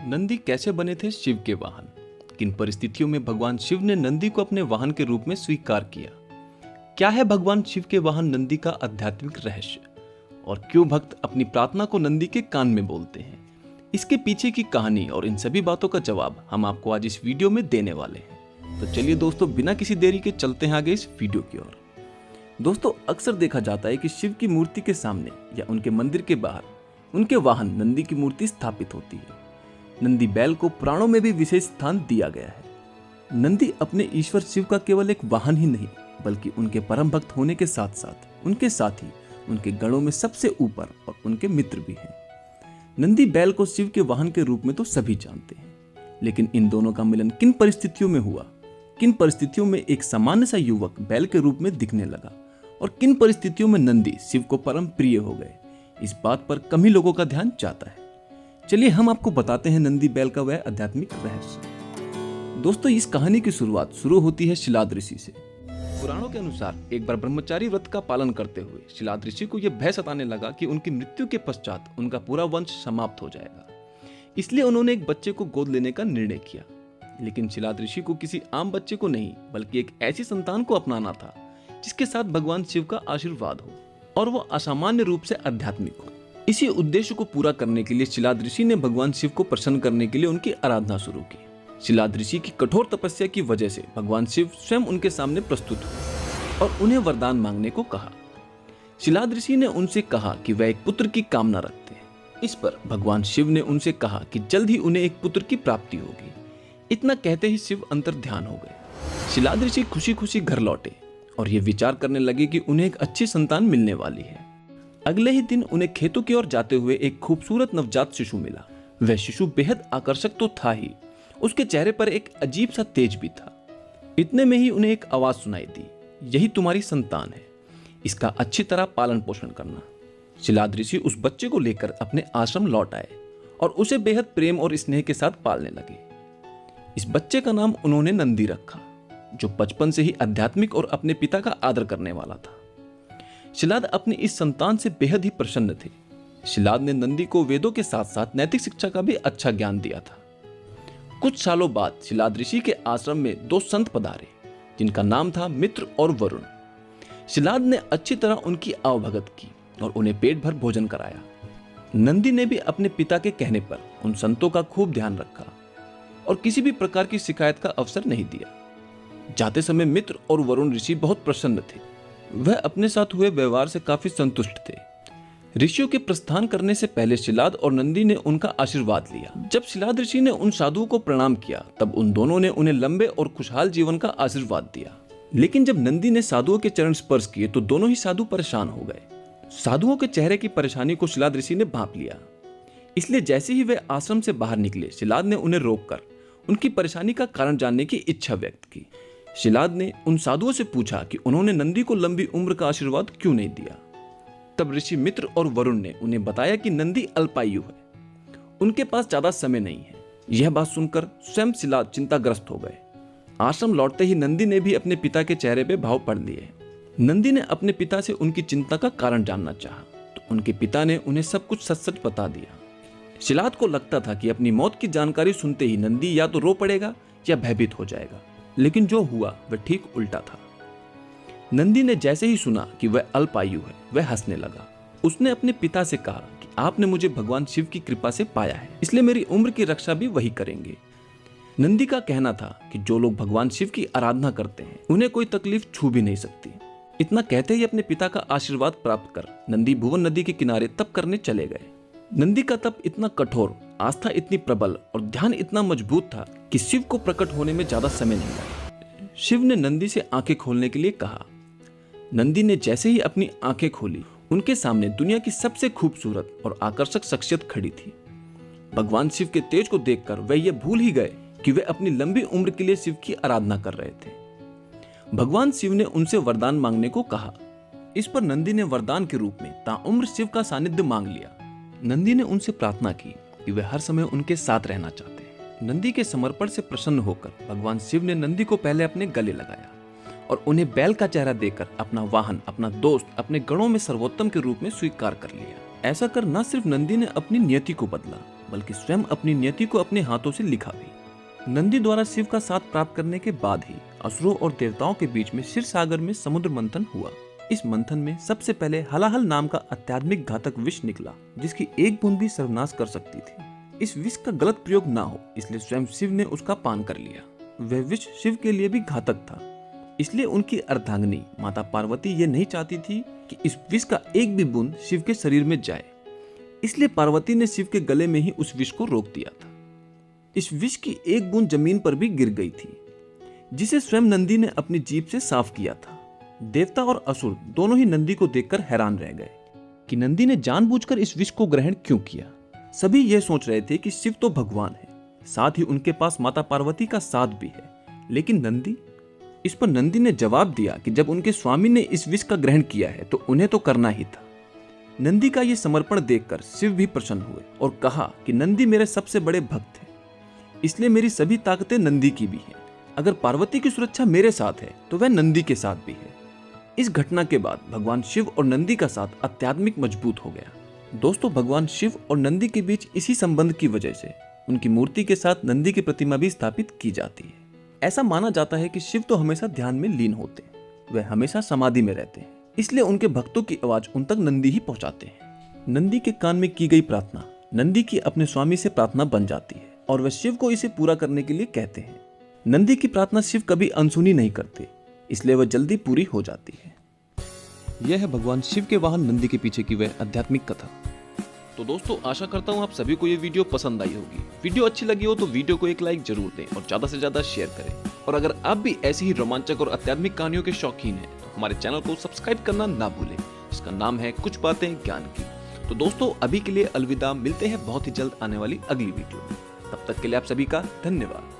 नंदी कैसे बने थे शिव के वाहन? किन परिस्थितियों में भगवान शिव ने नंदी को अपने वाहन के रूप में स्वीकार किया? क्या है भगवान शिव के वाहन नंदी का आध्यात्मिक रहस्य? और क्यों भक्त अपनी प्रार्थना को नंदी के कान में बोलते हैं? इसके पीछे की कहानी और इन सभी बातों का जवाब हम आपको आज इस वीडियो में देने वाले हैं। तो चलिए दोस्तों, बिना किसी देरी के चलते हैं आगे इस वीडियो की ओर। दोस्तों, अक्सर देखा जाता है कि शिव की मूर्ति के सामने या उनके मंदिर के बाहर उनके वाहन नंदी की मूर्ति स्थापित होती है। नंदी बैल को पुराणों में भी विशेष स्थान दिया गया है। नंदी अपने ईश्वर शिव का केवल एक वाहन ही नहीं, बल्कि उनके परम भक्त होने के साथ साथ उनके साथी, उनके गणों में सबसे ऊपर और उनके मित्र भी हैं। नंदी बैल को शिव के वाहन के रूप में तो सभी जानते हैं, लेकिन इन दोनों का मिलन किन परिस्थितियों में हुआ? किन परिस्थितियों में एक सामान्य सा युवक बैल के रूप में दिखने लगा और किन परिस्थितियों में नंदी शिव को परम प्रिय हो गए? इस बात पर कम ही लोगों का ध्यान जाता है। चलिए हम आपको बताते हैं नंदी बैल का वह आध्यात्मिक रहस्य। दोस्तों, इस कहानी की शुरुआत होती है शिलाद ऋषि से। पुराणों के अनुसार एक बार ब्रह्मचारी व्रत का पालन करते हुए शिलाद ऋषि को यह भय सताने लगा कि उनकी मृत्यु के पश्चात उनका पूरा वंश समाप्त हो जाएगा। इसलिए उन्होंने एक बच्चे को गोद लेने का निर्णय किया। लेकिन शिलाद ऋषि को किसी आम बच्चे को नहीं, बल्कि एक ऐसी संतान को अपनाना था जिसके साथ भगवान शिव का आशीर्वाद हो और वो असामान्य रूप से आध्यात्मिक हो। इसी उद्देश्य को पूरा करने के लिए शिलाद ऋषि ने भगवान शिव को प्रसन्न करने के लिए उनकी आराधना शुरू की। शिलाद ऋषि की कठोर तपस्या की वजह से भगवान शिव स्वयं उनके सामने प्रस्तुत हुए और उन्हें वरदान मांगने को कहा। शिलाद ऋषि ने उनसे कहा कि वह एक पुत्र की कामना रखते हैं। इस पर भगवान शिव ने उनसे कहा कि जल्द ही उन्हें एक पुत्र की प्राप्ति होगी। इतना कहते ही शिव अंतर ध्यान हो गए। शिलाद ऋषि खुशी खुशी घर लौटे और ये विचार करने लगे कि उन्हें एक अच्छी संतान मिलने वाली है। अगले ही दिन उन्हें खेतों की ओर जाते हुए एक खूबसूरत नवजात शिशु मिला। वह शिशु बेहद आकर्षक तो था ही, उसके चेहरे पर एक अजीब सा तेज भी था। इतने में ही उन्हें एक आवाज सुनाई दी, यही तुम्हारी संतान है, इसका अच्छी तरह पालन पोषण करना। शिलाद ऋषि उस बच्चे को लेकर अपने आश्रम लौट आए और उसे बेहद प्रेम और स्नेह के साथ पालने लगे। इस बच्चे का नाम उन्होंने नंदी रखा, जो बचपन से ही आध्यात्मिक और अपने पिता का आदर करने वाला था। शिलाद अपनी इस संतान से बेहद ही प्रसन्न थे। शिलाद ने नंदी को वेदों के साथ साथ नैतिक शिक्षा का भी अच्छा ज्ञान दिया था। कुछ सालों बाद शिलाद ऋषि के आश्रम में दो संत पधारे, जिनका नाम था मित्र और वरुण। शिलाद ने अच्छी तरह उनकी आवभगत की और उन्हें पेट भर भोजन कराया। नंदी ने भी अपने पिता के कहने पर उन संतों का खूब ध्यान रखा और किसी भी प्रकार की शिकायत का अवसर नहीं दिया। जाते समय मित्र और वरुण ऋषि बहुत प्रसन्न थे। वह अपने साथ हुए व्यवहार से काफी संतुष्ट थे। ऋषियों के प्रस्थान करने से पहले शिलाद और नंदी ने उनका आशीर्वाद लिया। जब शिलाद ऋषि ने उन साधुओं को प्रणाम किया, तब उन दोनों ने उन्हें लंबे और खुशहाल जीवन का आशीर्वाद दिया। लेकिन जब नंदी ने साधुओं के चरण स्पर्श किए तो दोनों ही साधु परेशान हो गए। साधुओं के चेहरे की परेशानी को शिलाद ऋषि ने भांप लिया। इसलिए जैसे ही वे आश्रम से बाहर निकले, शिलाद ने उन्हें रोककर उनकी परेशानी का कारण जानने की इच्छा व्यक्त की। शिलाद ने उन साधुओं से पूछा कि उन्होंने नंदी को लंबी उम्र का आशीर्वाद क्यों नहीं दिया। तब ऋषि मित्र और वरुण ने उन्हें बताया कि नंदी अल्पायु है, उनके पास ज्यादा समय नहीं है। यह बात सुनकर स्वयं शिलाद चिंताग्रस्त हो गए। आश्रम लौटते ही नंदी ने भी अपने पिता के चेहरे पे भाव पढ़ लिए। नंदी ने अपने पिता से उनकी चिंता का कारण जानना चाहा, तो उनके पिता ने उन्हें सब कुछ सच सच बता दिया। शिलाद को लगता था कि अपनी मौत की जानकारी सुनते ही नंदी या तो रो पड़ेगा या भयभीत हो जाएगा, लेकिन जो हुआ वह ठीक उल्टा था। नंदी ने जैसे ही सुना कि वह अल्पायु है, वह हंसने लगा। उसने अपने पिता से कहा कि आपने मुझे भगवान शिव की कृपा से पाया है, इसलिए मेरी उम्र की रक्षा भी वही करेंगे। नंदी का कहना था कि जो लोग भगवान शिव की आराधना करते हैं, उन्हें कोई तकलीफ छू भी नहीं सकती। इतना कहते ही अपने पिता का आशीर्वाद प्राप्त कर नंदी भुवन नदी के किनारे तप करने चले गए। नंदी का तप इतना कठोर, आस्था इतनी प्रबल और ध्यान इतना मजबूत था कि शिव को प्रकट होने में ज्यादा समय नहीं लगा। शिव ने नंदी से आंखें खोलने के लिए कहा। नंदी ने जैसे ही अपनी आंखें खोली, उनके सामने दुनिया की सबसे खूबसूरत और आकर्षक शख्सियत खड़ी थी। भगवान शिव के तेज को देखकर वे ये भूल ही गए कि वे अपनी लंबी उम्र के लिए शिव की आराधना कर रहे थे। भगवान शिव ने उनसे वरदान मांगने को कहा। इस पर नंदी ने वरदान के रूप में ताउम्र शिव का सानिध्य मांग लिया। नंदी ने उनसे प्रार्थना की कि वे हर समय उनके साथ रहना चाहते हैं। नंदी के समर्पण से प्रसन्न होकर भगवान शिव ने नंदी को पहले अपने गले लगाया और उन्हें बैल का चेहरा देकर अपना वाहन, अपना दोस्त, अपने गणों में सर्वोत्तम के रूप में स्वीकार कर लिया। ऐसा कर न सिर्फ नंदी ने अपनी नियति को बदला, बल्कि स्वयं अपनी नियति को अपने हाथों से लिखा भी। नंदी द्वारा शिव का साथ प्राप्त करने के बाद ही असुरों और देवताओं के बीच में क्षीर सागर में समुद्र मंथन हुआ। इस मंथन में सबसे पहले हलाहल नाम का अत्याधुनिक घातक विष निकला, जिसकी एक बूंद भी सर्वनाश कर सकती थी। इस विष का गलत प्रयोग ना हो इसलिए स्वयं शिव ने उसका पान कर लिया। वह विष शिव के लिए भी घातक था, इसलिए उनकी अर्धांगिनी माता पार्वती ये नहीं चाहती थी कि इस विष का एक भी बूंद शिव के शरीर में जाए, इसलिए पार्वती ने शिव के गले में ही उस विष को रोक दिया था। इस विष की एक बूंद जमीन पर भी गिर गई थी, जिसे स्वयं नंदी ने अपनी जीभ से साफ किया था। देवता और असुर दोनों ही नंदी को देखकर हैरान रह गए कि नंदी ने जानबूझकर इस विष को ग्रहण क्यों किया। सभी यह सोच रहे थे कि शिव तो भगवान है, साथ ही उनके पास माता पार्वती का साथ भी है, लेकिन नंदी। इस पर नंदी ने जवाब दिया कि जब उनके स्वामी ने इस विष का ग्रहण किया है तो उन्हें तो करना ही था। नंदी का यह समर्पण देखकर शिव भी प्रसन्न हुए और कहा कि नंदी मेरे सबसे बड़े भक्त हैं, इसलिए मेरी सभी ताकतें नंदी की भी हैं। अगर पार्वती की सुरक्षा मेरे साथ है तो वह नंदी के साथ भी है। इस घटना के बाद भगवान शिव और नंदी का साथ आध्यात्मिक मजबूत हो गया। दोस्तों, भगवान शिव और नंदी के बीच इसी संबंध की वजह से उनकी मूर्ति के साथ नंदी की प्रतिमा भी स्थापित की जाती है। ऐसा माना जाता है कि शिव तो हमेशा ध्यान में लीन होते हैं, वह हमेशा समाधि में रहते हैं, इसलिए उनके भक्तों की आवाज उन तक नंदी ही पहुंचाते हैं। नंदी के कान में की गई प्रार्थना नंदी की अपने स्वामी से प्रार्थना बन जाती है और वह शिव को इसे पूरा करने के लिए कहते हैं। नंदी की प्रार्थना शिव कभी अनसुनी नहीं करते, इसलिए वह जल्दी पूरी हो जाती है। यह है भगवान शिव के वाहन नंदी के पीछे की वह आध्यात्मिक कथा। तो दोस्तों, आशा करता हूँ आप सभी को ये वीडियो पसंद आई होगी। वीडियो अच्छी लगी हो तो वीडियो को एक लाइक जरूर दें और ज्यादा से ज्यादा शेयर करें। और अगर आप भी ऐसी ही रोमांचक और आध्यात्मिक कहानियों के शौकीन हैं तो हमारे चैनल को सब्सक्राइब करना ना भूलें, जिसका नाम है कुछ बातें ज्ञान की। तो दोस्तों, अभी के लिए अलविदा, मिलते हैं बहुत ही जल्द आने वाली अगली वीडियो में। तब तक के लिए आप सभी का धन्यवाद।